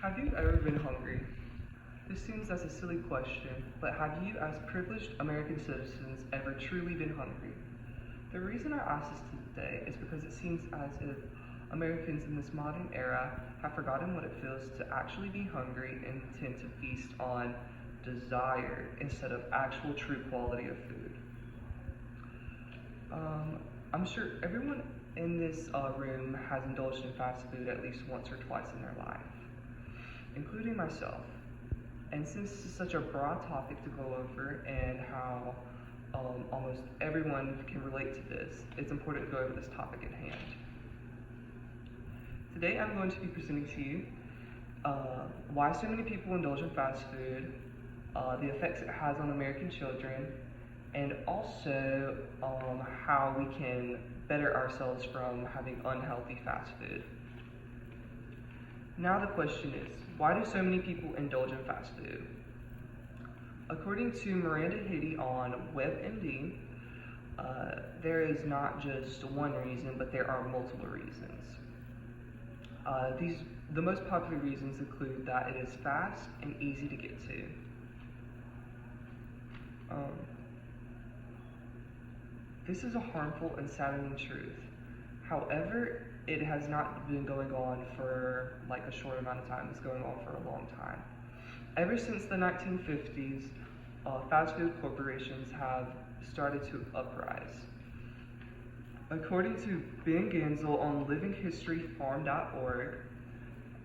Have you ever been hungry? This seems as a silly question, but have you, as privileged American citizens, ever truly been hungry? The reason I ask this today is because it seems as if Americans in this modern era have forgotten what it feels to actually be hungry and tend to feast on desire instead of actual true quality of food. I'm sure everyone in this room has indulged in fast food at least once or twice in their life, including myself. And since this is such a broad topic to go over and how almost everyone can relate to this, it's important to go over this topic at hand. Today I'm going to be presenting to you why so many people indulge in fast food, the effects it has on American children, and also how we can better ourselves from having unhealthy fast food. Now the question is, why do so many people indulge in fast food? According to Miranda Hiddy on WebMD, there is not just one reason, but there are multiple reasons. The most popular reasons include that it is fast and easy to get to. This is a harmful and saddening truth. However, it has not been going on for like a short amount of time. It's going on for a long time. Ever since the 1950s, fast food corporations have started to uprise. According to Ben Gansel on livinghistoryfarm.org,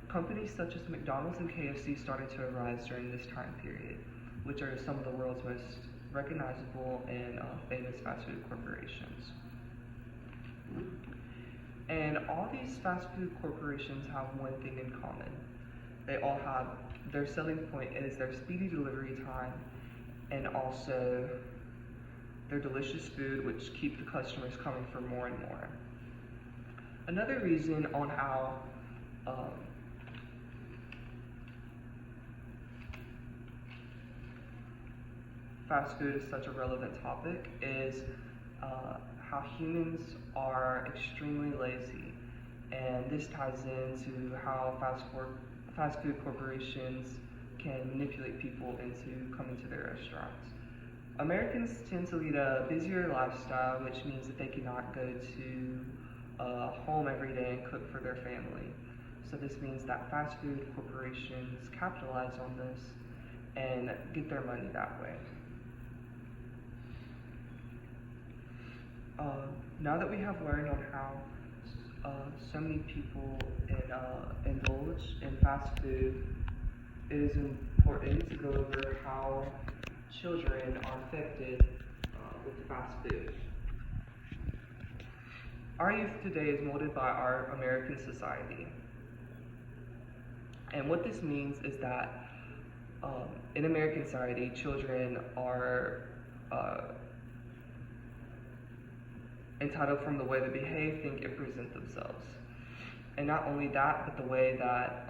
companies such as McDonald's and KFC started to arise during this time period, which are some of the world's most recognizable and famous fast food corporations. And all these fast food corporations have one thing in common. They all have, their selling point is their speedy delivery time and also their delicious food, which keep the customers coming for more and more. Another reason on how fast food is such a relevant topic is how humans are extremely lazy, and this ties into how fast food corporations can manipulate people into coming to their restaurants. Americans tend to lead a busier lifestyle, which means that they cannot go to home every day and cook for their family. So this means that fast food corporations capitalize on this and get their money that way. Now that we have learned on how so many people indulge in fast food, it is important to go over how children are affected with fast food. Our youth today is molded by our American society. And what this means is that in American society, children are entitled from the way they behave, think, and present themselves. And not only that, but the way that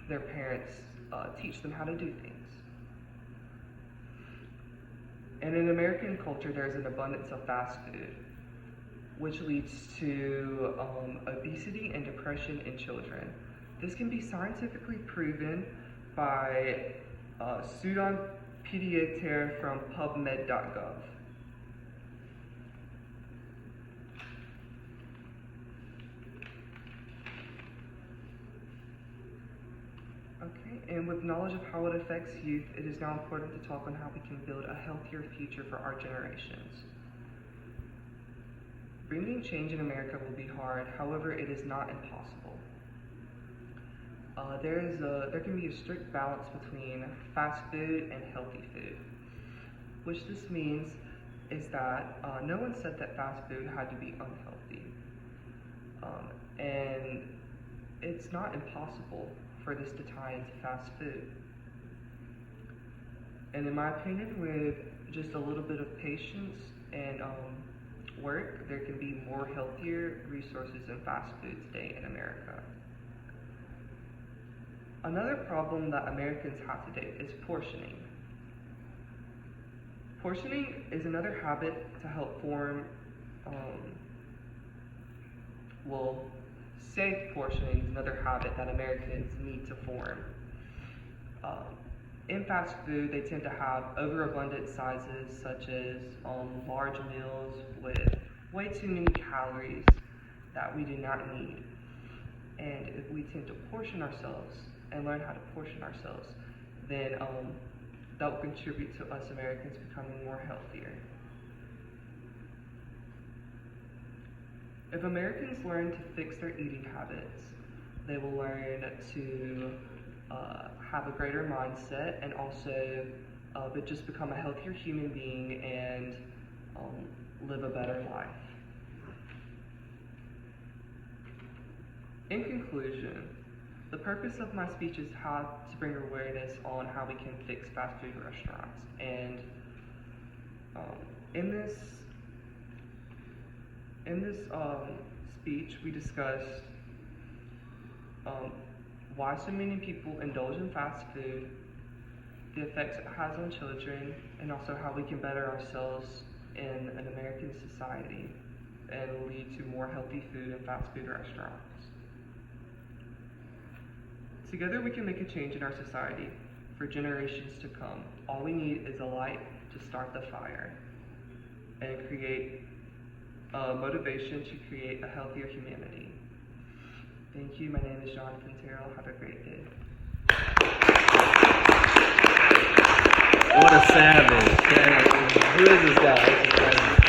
their parents teach them how to do things. And in American culture, there's an abundance of fast food, which leads to obesity and depression in children. This can be scientifically proven by Sudan Pediater from PubMed.gov. And with knowledge of how it affects youth, it is now important to talk on how we can build a healthier future for our generations. Bringing change in America will be hard, however, it is not impossible. There can be a strict balance between fast food and healthy food, which this means is that no one said that fast food had to be unhealthy. And it's not impossible for this to tie into fast food. And in my opinion, with just a little bit of patience and work, there can be more healthier resources in fast food today in America. Another problem that Americans have today is portioning. Portioning is another habit to help form Safe portioning is another habit that Americans need to form. In fast food, they tend to have overabundant sizes, such as large meals with way too many calories that we do not need. And if we tend to portion ourselves and learn how to portion ourselves, then that will contribute to us Americans becoming more healthier. If Americans learn to fix their eating habits, they will learn to have a greater mindset and also but just become a healthier human being and live a better life. In conclusion, the purpose of my speech is how to bring awareness on how we can fix fast food restaurants. And in this speech, we discussed why so many people indulge in fast food, the effects it has on children, and also how we can better ourselves in an American society and lead to more healthy food in fast food restaurants. Together we can make a change in our society for generations to come. All we need is a light to start the fire and create motivation to create a healthier humanity. Thank you. My name is Jonathan Terrell. Have a great day. What a savage. Who is this guy?